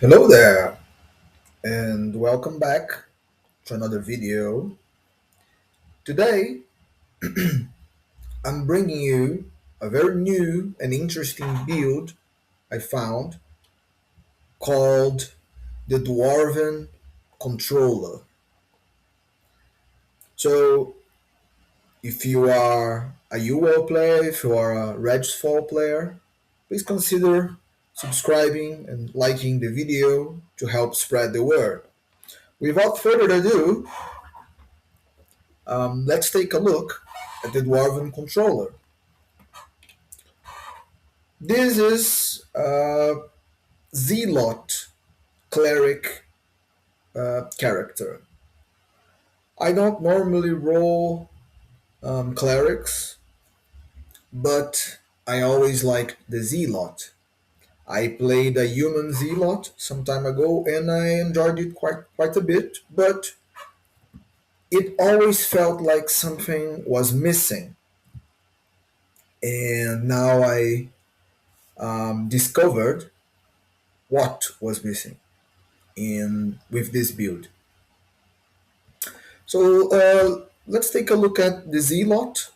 Hello there, and welcome back to another video. Today, I'm bringing you a very new and interesting build I found called the Dwarven Controller. So, if you are a UL player, if you are a Regisfall player, please consider subscribing and liking the video to help spread the word. Without further ado, let's take a look at the Dwarven Controller. This is Zealot cleric character. I don't normally roll clerics, but I always like the Zealot. I played a human Zealot some time ago and I enjoyed it quite a bit, but it always felt like something was missing. And now I discovered what was missing in with this build. So let's take a look at the Zealot.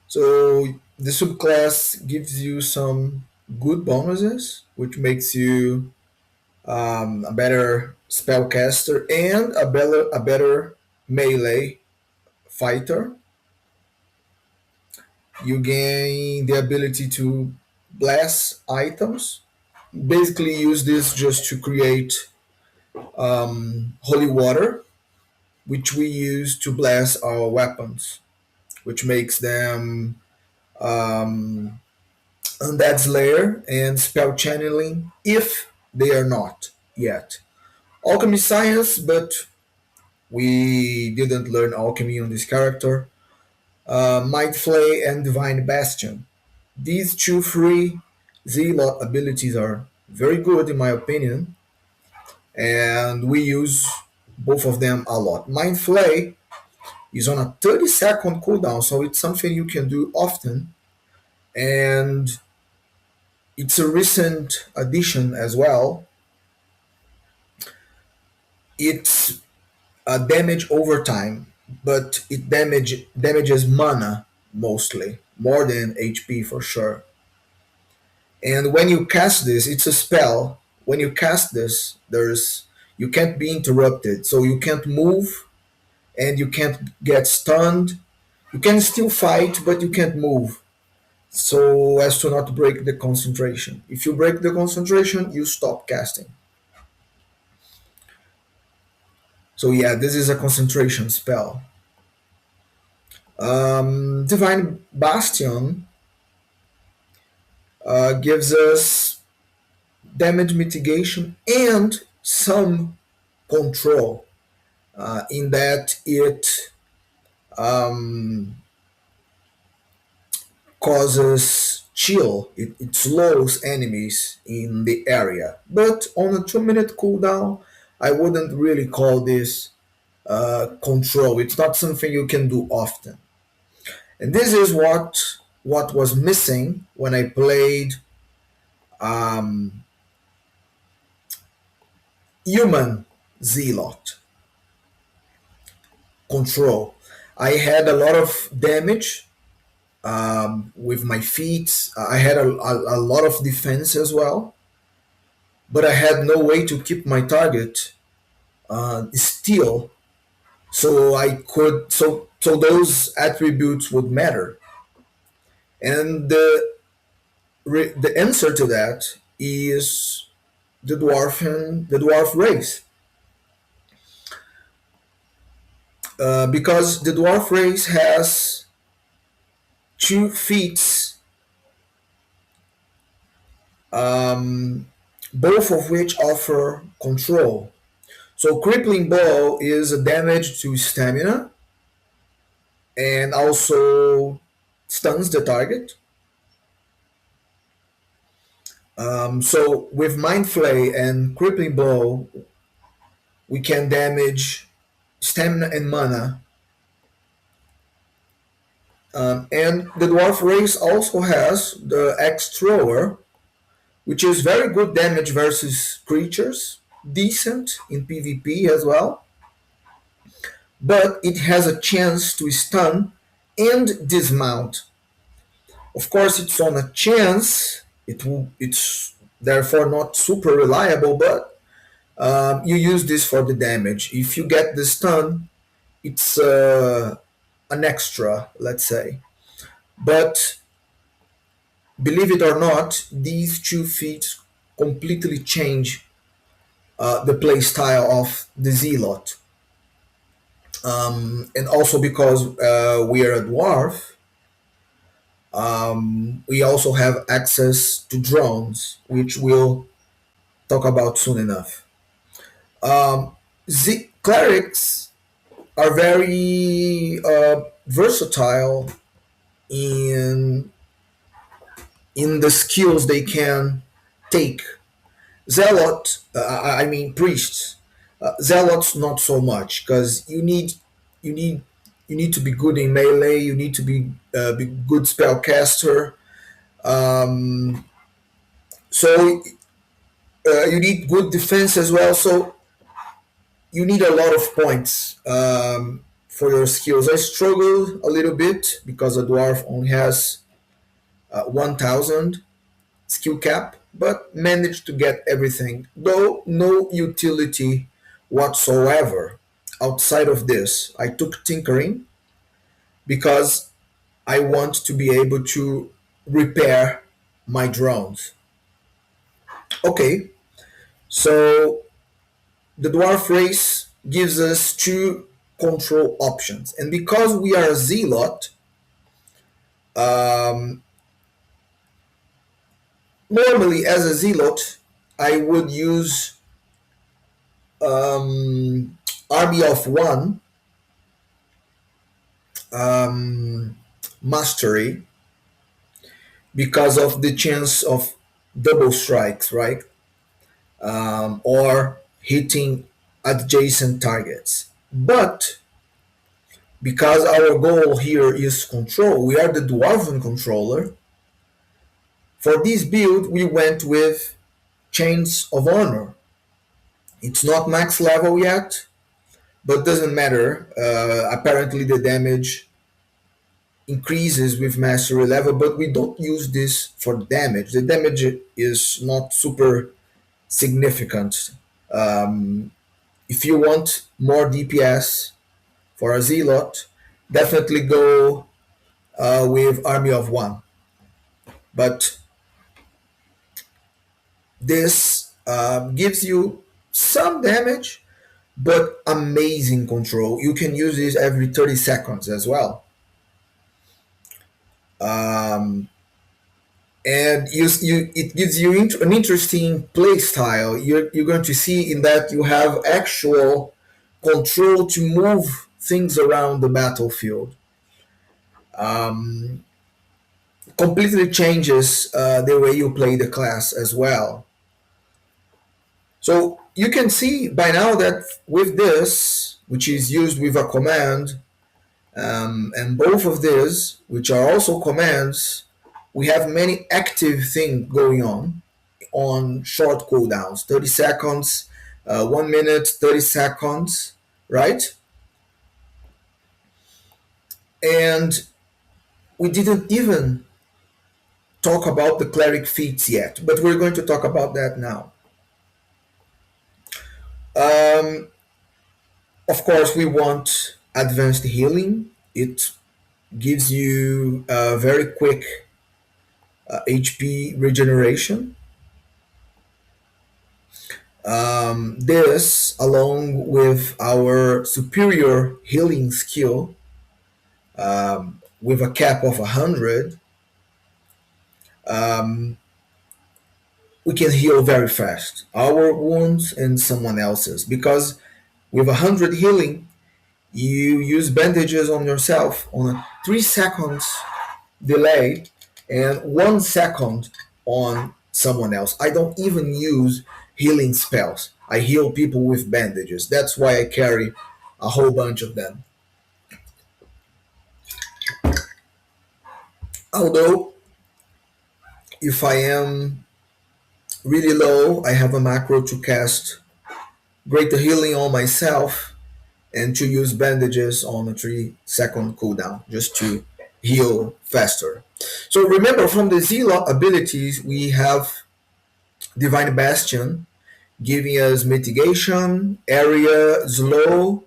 So the subclass gives you some good bonuses, which makes you a better spellcaster and a better melee fighter. You gain the ability to bless items. Basically, use this just to create holy water, which we use to bless our weapons, which makes them um, undead slayer and spell channeling if they are not yet. Alchemy science, but we didn't learn alchemy on this character. Might Flay and Divine Bastion. These two free Zealot abilities are very good in my opinion, and we use both of them a lot. Mind Flay is on a 30-second cooldown, so it's something you can do often, and it's a recent addition as well. It's a damage over time, but it damages mana mostly, more than HP for sure. And when you cast this, it's a spell. When you cast this, there's you can't be interrupted, so you can't move and you can't get stunned. You can still fight, but you can't move, so as to not break the concentration. If you break the concentration, you stop casting. So yeah, this is a concentration spell. Divine Bastion gives us damage mitigation and some control, in that it um, causes chill. It slows enemies in the area. But on a 2 minute cooldown, I wouldn't really call this control. It's not something you can do often. And this is what was missing when I played um, human Zealot control. I had a lot of damage with my feet. I had a lot of defense as well, but I had no way to keep my target still, so I could so those attributes would matter. And the answer to that is the dwarf race, because the dwarf race has two feats, um, both of which offer control. So crippling blow is a damage to stamina and also stuns the target. So with mind flay and crippling blow, we can damage stamina and mana. And the dwarf race also has the axe thrower, which is very good damage versus creatures, decent in PvP as well, but it has a chance to stun and dismount. Of course, it's on a chance. It's therefore not super reliable, but you use this for the damage. If you get the stun, it's an extra, let's say. But believe it or not, these two feats completely change the play style of the Zealot. And also because we are a dwarf, we also have access to drones, which we'll talk about soon enough. The clerics are very versatile in the skills they can take. Zealot, I mean priests. Zealots not so much because you need you need to be good in melee. You need to be good spellcaster. Um, so you need good defense as well. So you need a lot of points for your skills. I struggled a little bit because a dwarf only has 1,000 skill cap, but managed to get everything, though no utility whatsoever outside of this. I took tinkering because I want to be able to repair my drones. Okay, so the dwarf race gives us two control options, and because we are a zealot, um, normally as a zealot, I would use um, army of one um, mastery because of the chance of double strikes, right? Or hitting adjacent targets. But because our goal here is control, we are the Dwarven controller. For this build, we went with Chains of Honor. It's not max level yet, but doesn't matter. Apparently, the damage increases with mastery level, but we don't use this for damage. The damage is not super significant. Um, if you want more DPS for a Zealot, definitely go with Army of One. But this gives you some damage, but amazing control. You can use this every 30 seconds as well. Um, and it gives you an interesting play style. You're going to see in that you have actual control to move things around the battlefield. Um, Completely changes the way you play the class as well. So you can see by now that with this, which is used with a command, and both of these, which are also commands, we have many active things going on short cooldowns, 30 seconds, 1 minute, 30 seconds, right? And we didn't even talk about the cleric feats yet, but we're going to talk about that now. Um, of course, we want advanced healing. It gives you a very quick HP regeneration. This, along with our superior healing skill, with a cap of 100, um, we can heal very fast our wounds and someone else's. Because with 100 healing, you use bandages on yourself on a 3 seconds delay and 1 second on someone else. I don't even use healing spells. I heal people with bandages. That's why I carry a whole bunch of them. Although, if I am really low, I have a macro to cast greater healing on myself and to use bandages on a 3-second cooldown just to heal faster. So remember, from the Zealot abilities, we have Divine Bastion giving us mitigation, area, slow.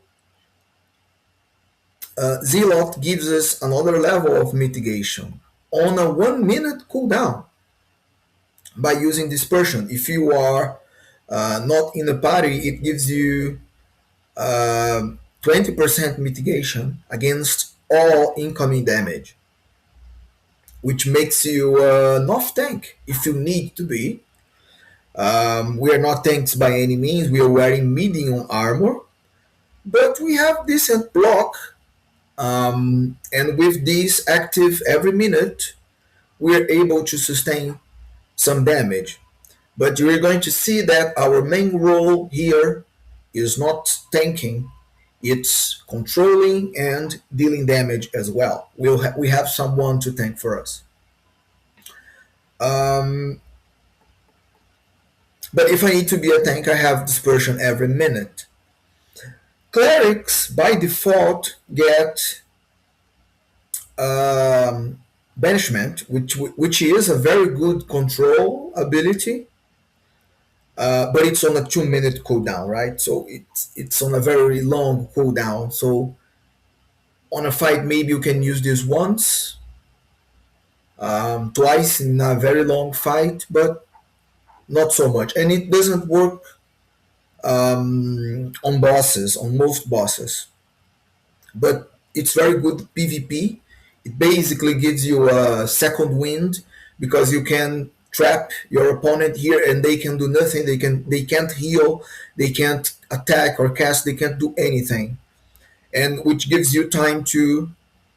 Zealot gives us another level of mitigation on a 1 minute cooldown by using dispersion. If you are not in a party, it gives you 20% mitigation against all incoming damage, which makes you an off tank if you need to be. We are not tanks by any means, we are wearing medium armor, but we have decent block. And with this active every minute, we are able to sustain some damage. But you're going to see that our main role here is not tanking, it's controlling and dealing damage as well. We have someone to tank for us. Um, but if I need to be a tank, I have dispersion every minute. Clerics by default get banishment, which is a very good control ability, but it's on a 2 minute cooldown, right? So it's on a very long cooldown. So on a fight, maybe you can use this once, twice in a very long fight, but not so much. And it doesn't work on bosses, on most bosses, but it's very good PvP. It basically gives you a second wind because you can trap your opponent here and they can do nothing. They can't heal, they can't attack or cast, they can't do anything. And which gives you time to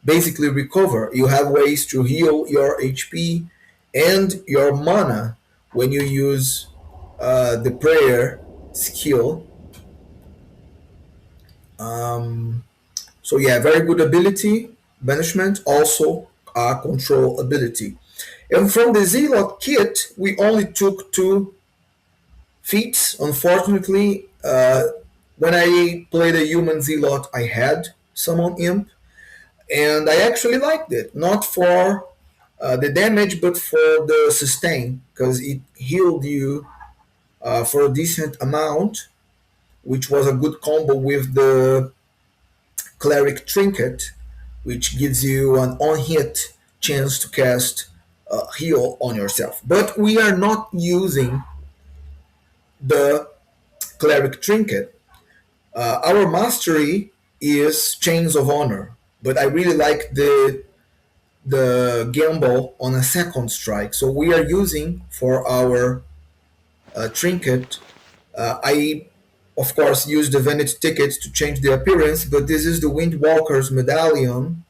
basically recover. You have ways to heal your HP and your mana when you use the prayer skill. Um, so yeah, very good ability. Banishment, also a control ability. And from the Zealot kit, we only took two feats. Unfortunately, when I played a human Zealot, I had Summon Imp, and I actually liked it. Not for the damage, but for the sustain, because it healed you for a decent amount, which was a good combo with the Cleric Trinket, which gives you an on hit chance to cast heal on yourself. But we are not using the Cleric Trinket. Our mastery is Chains of Honor, but I really like the gamble on a second strike. So we are using for our trinket. I of course use the vanity ticket to change the appearance, but this is the Windwalker's medallion,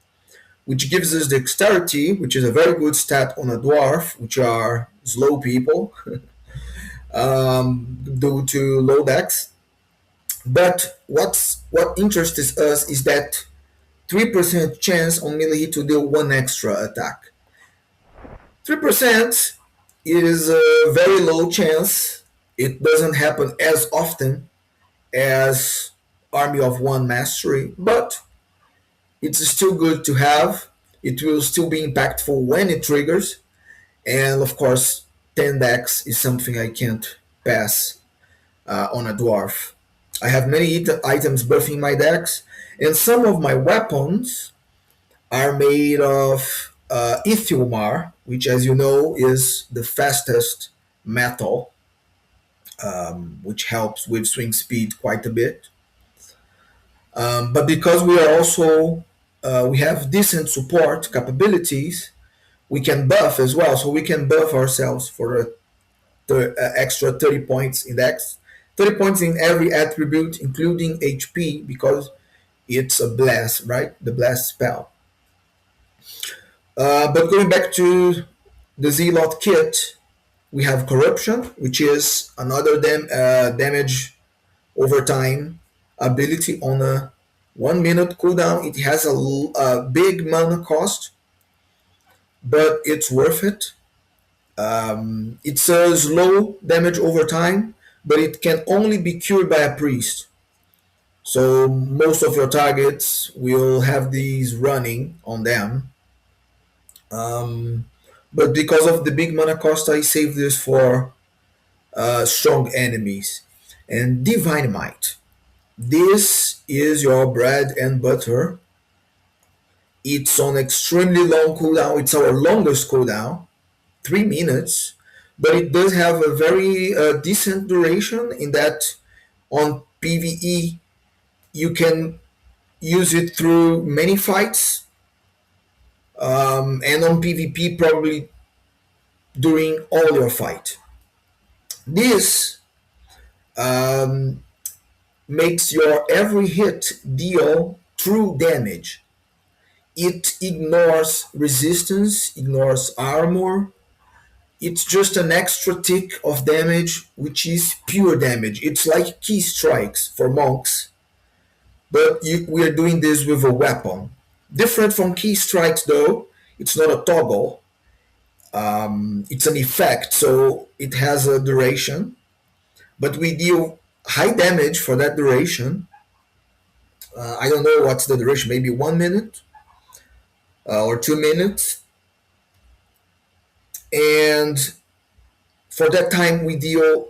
which gives us dexterity, which is a very good stat on a dwarf, which are slow people due to low dex. But what interests us is that 3% chance on melee hit to deal one extra attack. 3% is a very low chance. It doesn't happen as often as Army of One Mastery, but it's still good to have. It will still be impactful when it triggers. And of course, 10 decks is something I can't pass on a dwarf. I have many items buffing my decks, and some of my weapons are made of Ithilmar, which, as you know, is the fastest metal, which helps with swing speed quite a bit. But because we are also we have decent support capabilities, we can buff as well. So we can buff ourselves for the extra 30 points in dex, 30 points in every attribute, including HP, because it's a blast, right? The blast spell. But going back to the Zealot kit, we have Corruption, which is another damage over time ability on a 1 minute cooldown. It has a big mana cost, but it's worth it. It's a slow damage over time, but it can only be cured by a priest. So most of your targets will have these running on them. Um, but because of the big mana cost, I save this for strong enemies. And Divine Might. This is your bread and butter. It's on extremely long cooldown. It's our longest cooldown, 3 minutes, but it does have a very decent duration in that on PvE you can use it through many fights, and on PvP probably during all your fight. This um, makes your every hit deal true damage. It ignores resistance, ignores armor. It's just an extra tick of damage, which is pure damage. It's like key strikes for monks, but we are doing this with a weapon. Different from key strikes, though, it's not a toggle. It's an effect, so it has a duration, but we deal high damage for that duration. I don't know what's the duration, maybe 1 minute or 2 minutes, and for that time we deal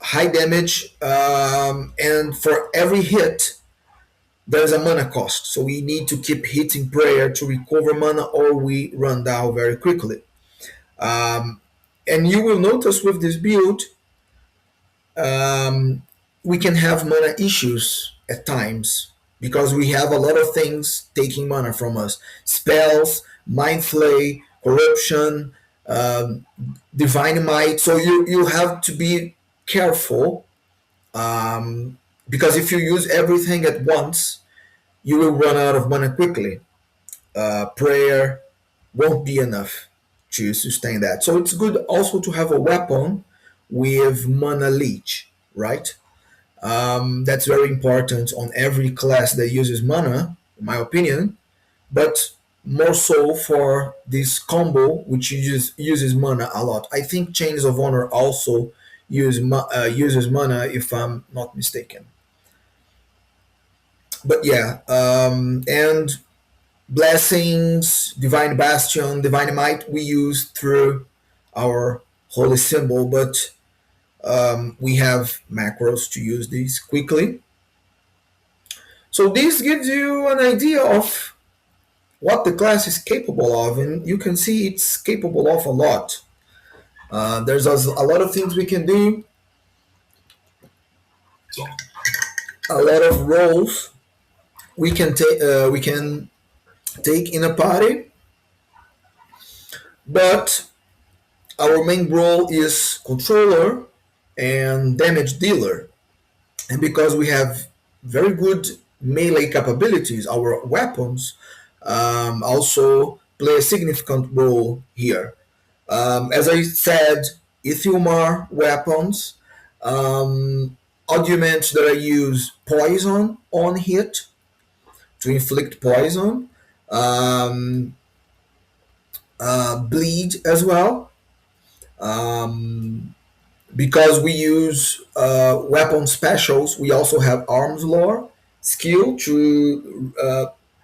high damage, and for every hit there's a mana cost, so we need to keep hitting prayer to recover mana or we run down very quickly. um, and you will notice with this build, um, we can have mana issues at times because we have a lot of things taking mana from us: spells, mind flay, corruption, um, divine might. So you have to be careful, because if you use everything at once, you will run out of mana quickly. Prayer won't be enough to sustain that. So it's good also to have a weapon with mana leech, right? That's very important on every class that uses mana, in my opinion, but more so for this combo, which uses mana a lot. I think Chains of Honor also uses mana, if I'm not mistaken. But yeah, and blessings, divine bastion, divine might we use through our holy symbol, but we have macros to use these quickly. So this gives you an idea of what the class is capable of, and you can see it's capable of a lot. There's a lot of things we can do, a lot of roles we can take. We can take in a party, but our main role is controller and damage dealer. And because we have very good melee capabilities, our weapons also play a significant role here. As I said, Ithilmar weapons, augments that I use poison on hit to inflict poison, um, bleed as well. Um, because we use weapon specials, we also have arms lore skill to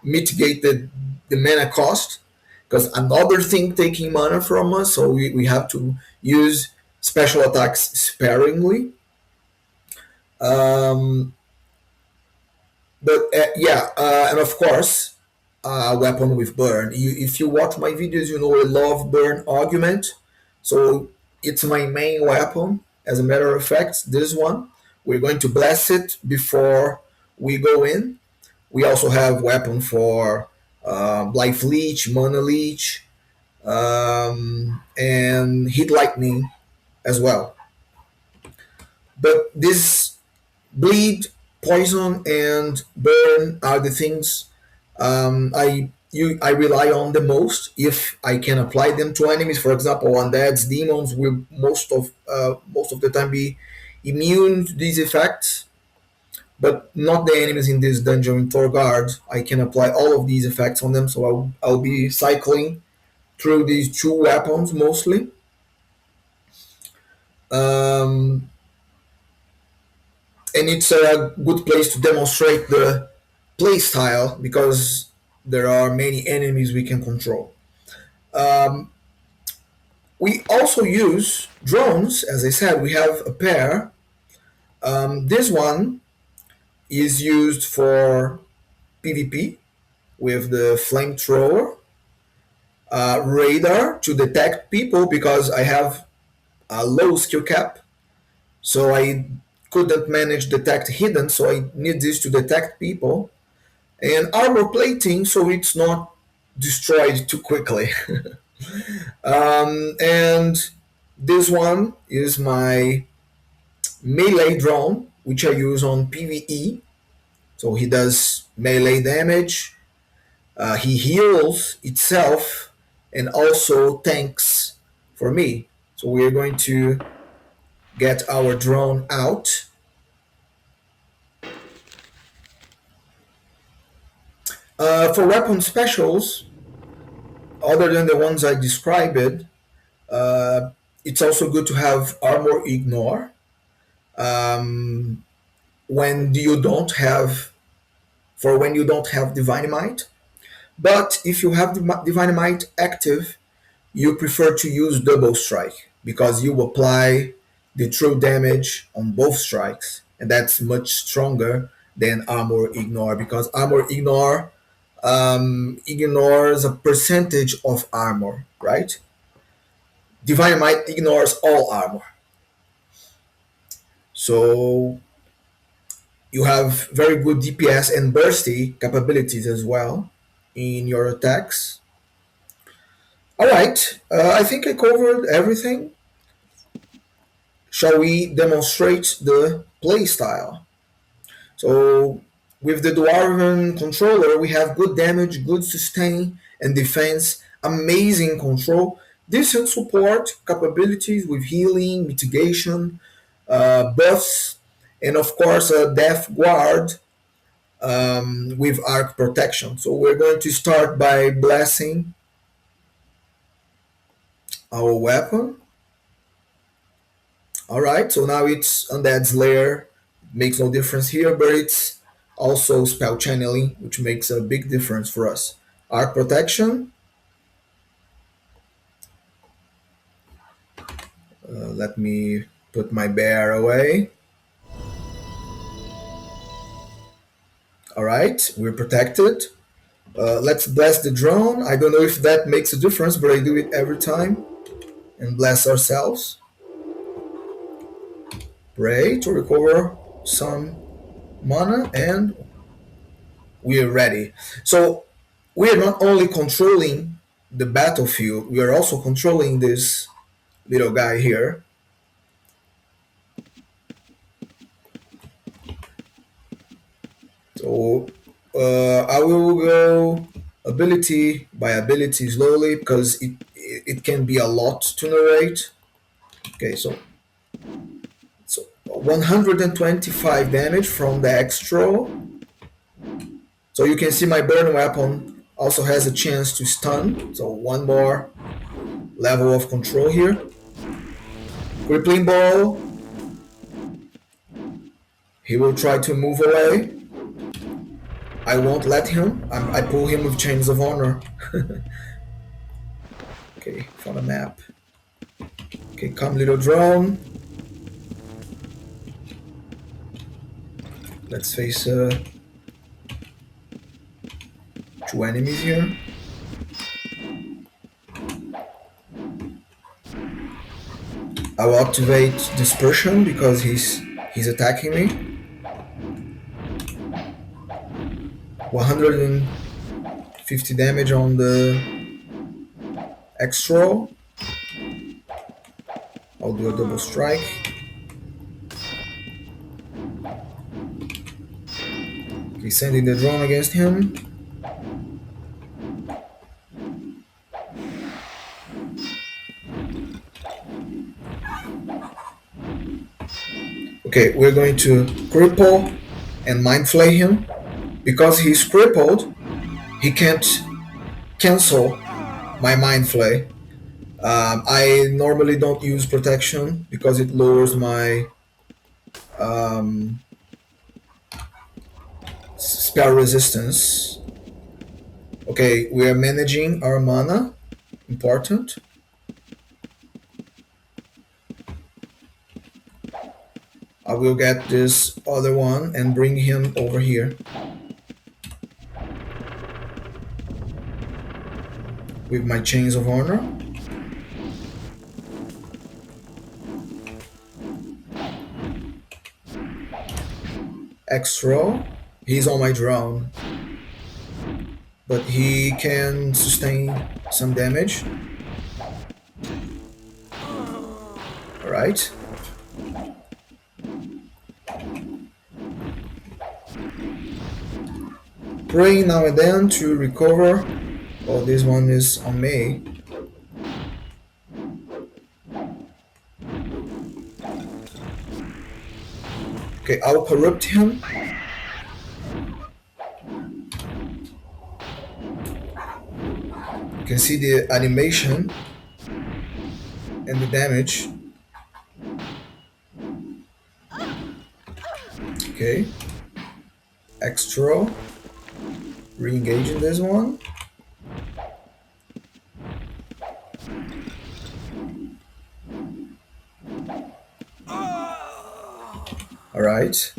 mitigate the mana cost. Because another thing taking mana from us, so we have to use special attacks sparingly. Um, but yeah, and of course, weapon with burn. If you watch my videos, you know I love burn augment. So it's my main weapon. As a matter of fact, this one, we're going to bless it before we go in. We also have weapon for life leech, mana leech, and hit lightning as well. But this bleed, poison, and burn are the things I rely on the most if I can apply them to enemies. For example, undeads, demons will most of the time be immune to these effects, but not the enemies in this dungeon in Torgard. I can apply all of these effects on them, so I'll be cycling through these two weapons mostly. um, and it's a good place to demonstrate the play style because there are many enemies we can control. Um, we also use drones, as I said, we have a pair. This one is used for PvP with the flamethrower, radar to detect people because I have a low skill cap, so I couldn't manage detect hidden, so I need this to detect people, and armor plating so it's not destroyed too quickly. And this one is my melee drone, which I use on PvE. So he does melee damage, he heals itself, and also tanks for me. So we're going to get our drone out. For weapon specials, other than the ones I described, uh, it's also good to have armor ignore. Um, when you don't have when you don't have divine might. But if you have divine might active, you prefer to use double strike because you apply the true damage on both strikes, and that's much stronger than armor ignore because armor ignore ignores a percentage of armor, right? Divine might ignores all armor, so you have very good DPS and bursty capabilities as well in your attacks. All right, I think I covered everything. Shall we demonstrate the playstyle? So, with the Dwarven controller, we have good damage, good sustain and defense, amazing control, decent support capabilities with healing, mitigation, buffs, and of course a death guard with arc protection. So we're going to start by blessing our weapon. All right, so now it's Undead's Lair. Makes no difference here, but it's also spell channeling, which makes a big difference for us. Arc protection. Let me put my bear away. All right, we're protected. Let's bless the drone. I don't know if that makes a difference, but I do it every time. And bless ourselves. Pray to recover some mana, and we're ready. So we are not only controlling the battlefield, we are also controlling this little guy here. So I will go ability by ability slowly because it can be a lot to narrate. Okay, so 125 damage from the extra. So you can see my burn weapon also has a chance to stun. So one more level of control here. Crippling ball. He will try to move away. I won't let him. I pull him with chains of honor. Okay, found a map. Okay, come little drone. Let's face two enemies here. I will activate dispersion because he's attacking me. 150 damage on the extra. I'll do a double strike. Okay, sending the drone against him. Okay, we're going to cripple and mind flay him. Because he's crippled, he can't cancel my mind flay. I normally don't use protection because it lowers my um, spell resistance. Okay, we are managing our mana. Important. I will get this other one and bring him over here with my chains of honor. X-roll. He's on my drone, but he can sustain some damage. All right. Praying now and then to recover. Oh, this one is on me. Okay, I'll corrupt him. You can see the animation and the damage. Okay. Extra. Re-engaging this one. Alright.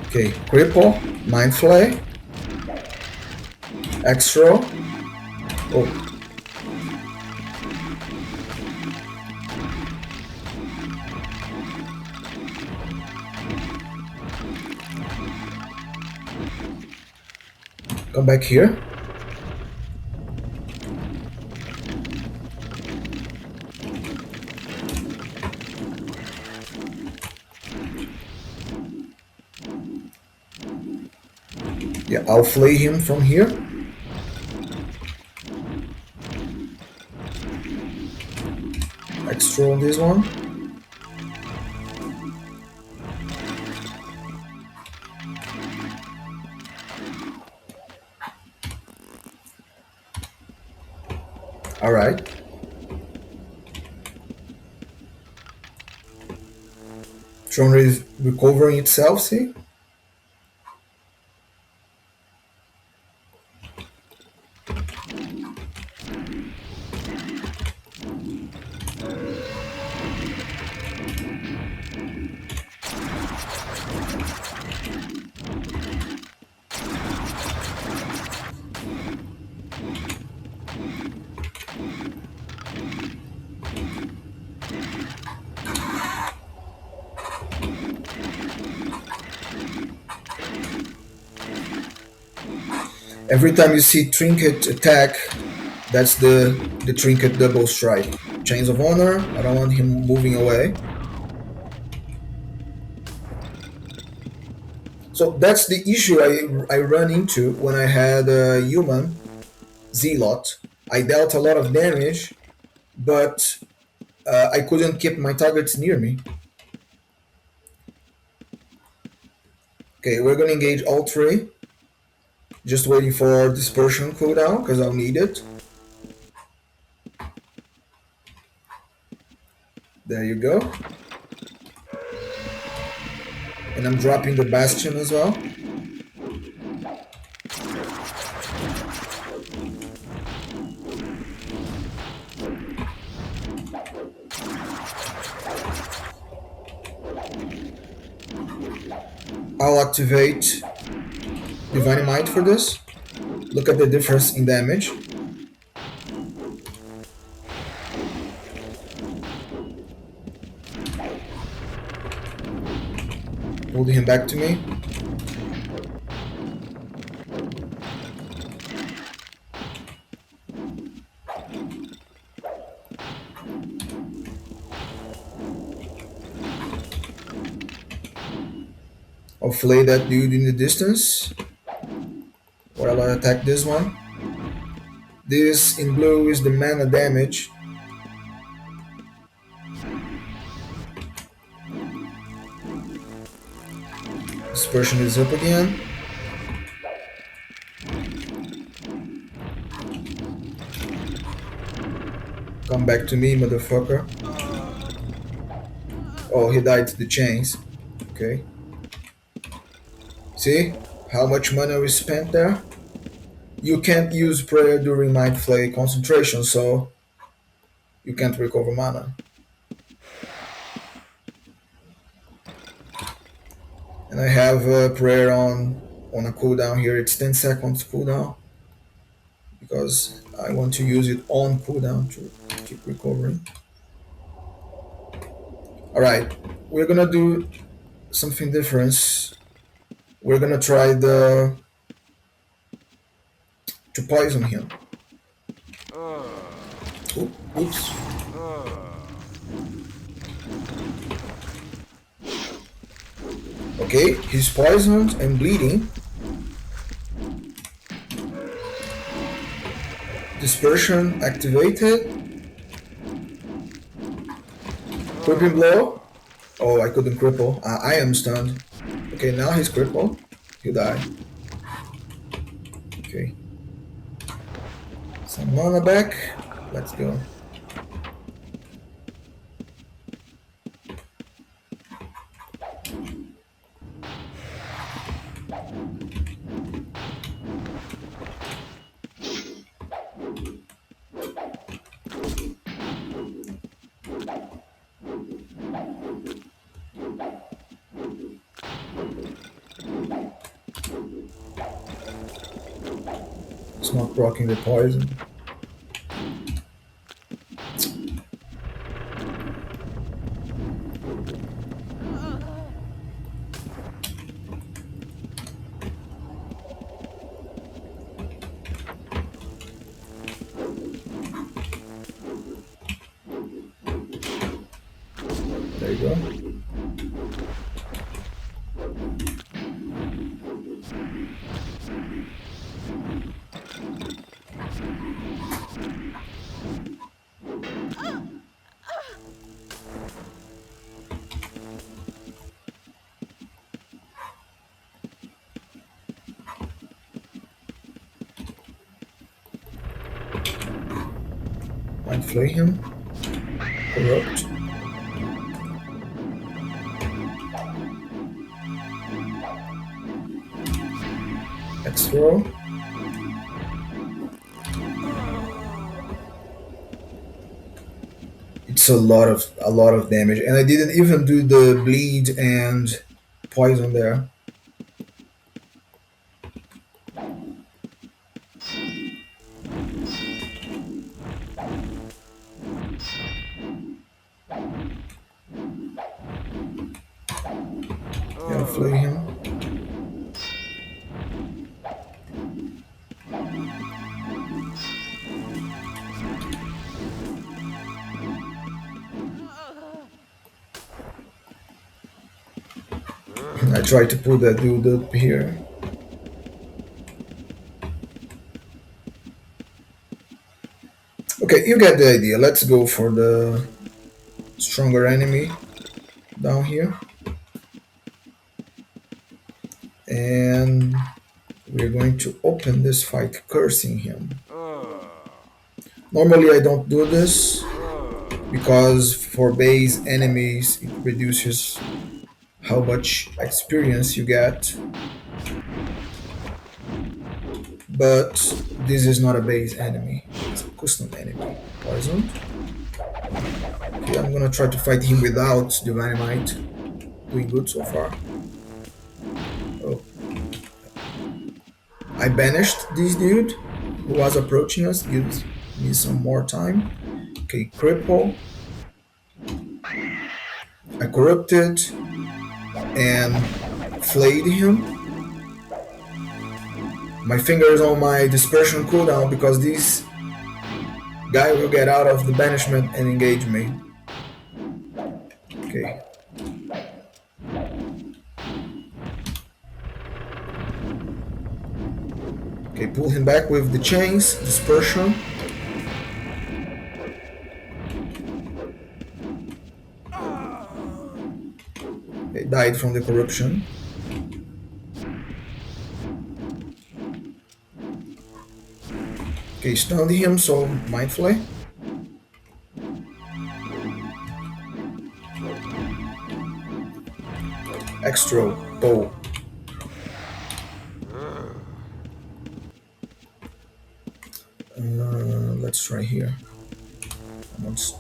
Okay, cripple, mind flay, extra. Oh, come back here. Yeah, I'll flay him from here. Extra on this one. Alright. Tron is recovering itself, see? Every time you see trinket attack, that's the trinket double strike. Chains of honor, I don't want him moving away. So that's the issue I run into when I had a human Zealot. I dealt a lot of damage, but I couldn't keep my targets near me. Okay, we're gonna engage all three. Just waiting for dispersion cooldown because I'll need it. There you go. And I'm dropping the bastion as well. I'll activate Divine Might for this. Look at the difference in damage. Pulled him back to me. I'll flay that dude in the distance. While I attack this one. This in blue is the mana damage. Dispersion is up again. Come back to me, motherfucker. Oh, he died to the chains. Okay. See how much money we spent there? You can't use prayer during Mind Flay concentration, so you can't recover mana. And I have prayer on a cooldown here. It's 10 seconds cooldown because I want to use it on cooldown to keep recovering. All right, we're gonna do something different. We're gonna try the to poison him. Oops. Okay, he's poisoned and bleeding. Dispersion activated. Crippling blow. Oh, I couldn't cripple. I am stunned. Okay, now he's crippled. He'll die. Okay. Some mana back. Let's go. It's not blocking the poison. There you go. Might flay him. Corrupt. Let's throw. It's a lot of damage, and I didn't even do the bleed and poison there. Gotta flay him. I tried to put that dude up here. Okay, you get the idea. Let's go for the stronger enemy down here. And we're going to open this fight cursing him. Normally I don't do this because for base enemies it reduces how much experience you get. But this is not a base enemy, it's a custom enemy. Poisoned. Okay, I'm gonna try to fight him without Divine Might. Doing good so far. Oh. I banished this dude who was approaching us. Gives me some more time. Okay, cripple. I corrupted and flayed him. My finger is on my dispersion cooldown because this guy will get out of the banishment and engage me. Okay. Okay, pull him back with the chains, dispersion. Okay, died from the corruption. Okay, stunned him, so mindfully. Extra bow. Let's try here. I want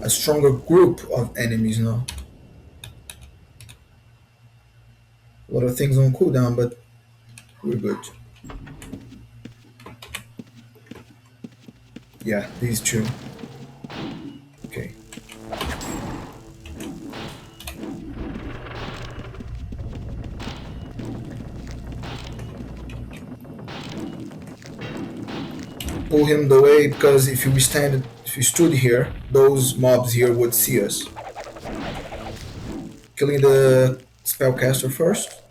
a stronger group of enemies now. A lot of things on cooldown, but we're good. Yeah, these two. Okay. Pull him the way because if you stood here, those mobs here would see us. Killing the spellcaster first.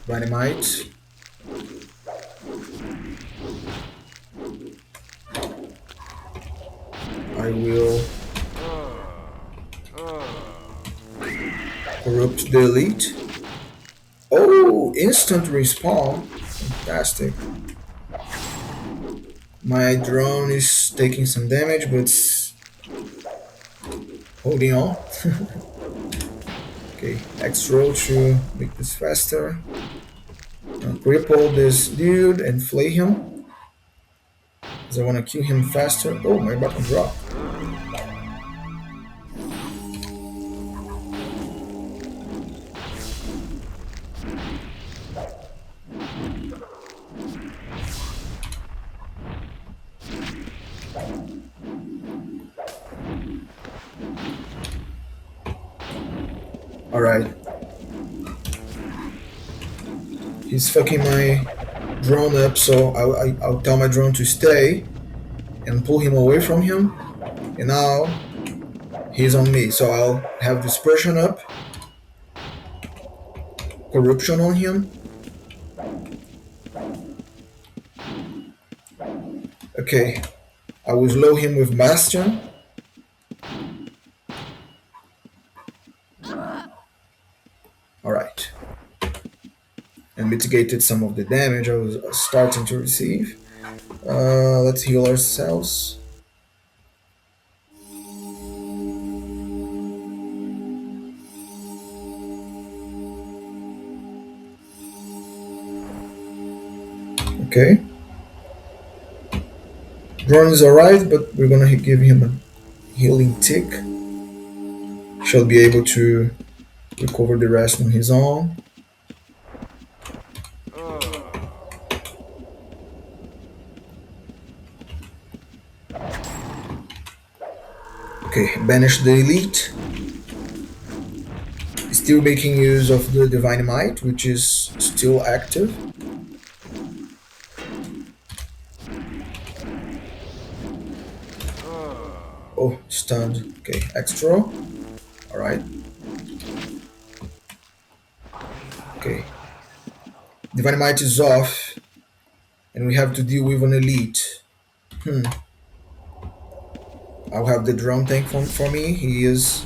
Dynamite. I will corrupt the elite. Oh, instant respawn. Fantastic. My drone is taking some damage, but it's holding on. Okay, X roll to make this faster. Cripple this dude and flay him. Because I want to kill him faster. Oh, my button dropped. Alright. He's fucking my drone up, so I'll tell my drone to stay and pull him away from him. And now he's on me, so I'll have dispersion up, corruption on him. Okay, I will slow him with Bastion. Alright. And mitigated some of the damage I was starting to receive. Let's heal ourselves. Okay. Drone is alright, but we're gonna give him a healing tick. Should be able to recover the rest on his own. Okay, banish the elite. Still making use of the Divine Might, which is still active. Oh, stunned. Okay, extra. Alright. Okay. Divine Might is off, and we have to deal with an elite. I'll have the drum tank for me. He is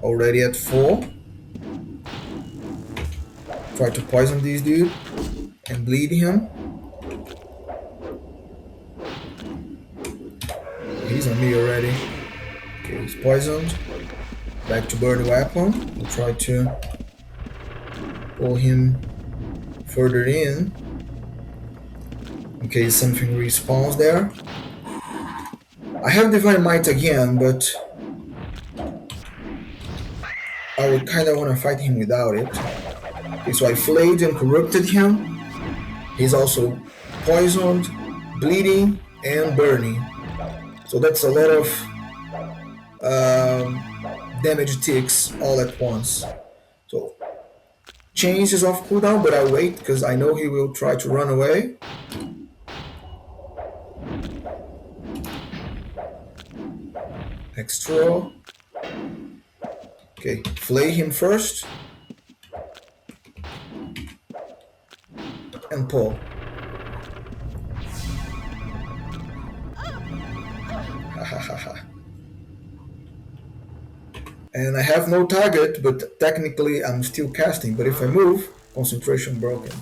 already at 4. Try to poison this dude and bleed him. He's on me already. Okay, he's poisoned. Back to burn weapon. We'll try to pull him further in case something respawns there. I have Divine Might again, but I would kind of want to fight him without it. Okay, so I flayed and corrupted him. He's also poisoned, bleeding, and burning. So that's a lot of damage ticks all at once. So change is off cooldown, but I wait because I know he will try to run away. Extra. Okay, flay him first. And pull. And I have no target, but technically I'm still casting. But if I move, concentration broken.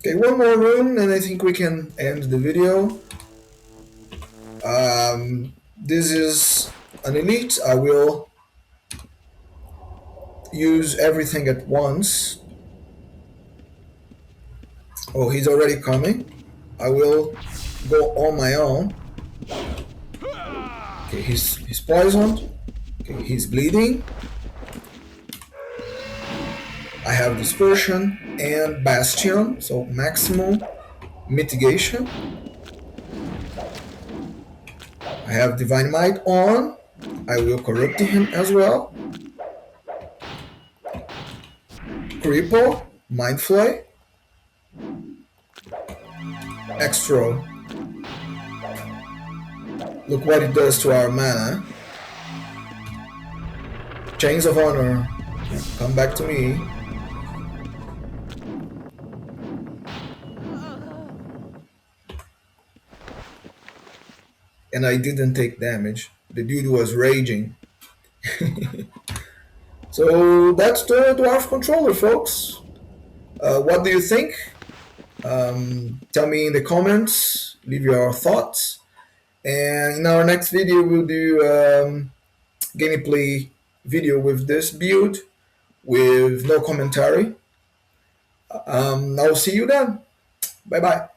Okay, one more rune, and I think we can end the video. This is an elite. I will use everything at once. Oh, he's already coming. I will go on my own. Okay, he's poisoned. Okay, he's bleeding. I have dispersion and bastion, so maximum mitigation. I have divine might on. I will corrupt him as well. Cripple, mind flay, extra. Look what it does to our mana. Chains of honor, come back to me. And I didn't take damage. The dude was raging. So that's the Dwarf Controller, folks. What do you think? Tell me in the comments. Leave your thoughts. And in our next video, we'll do gameplay video with this build with no commentary. I'll see you then. Bye bye.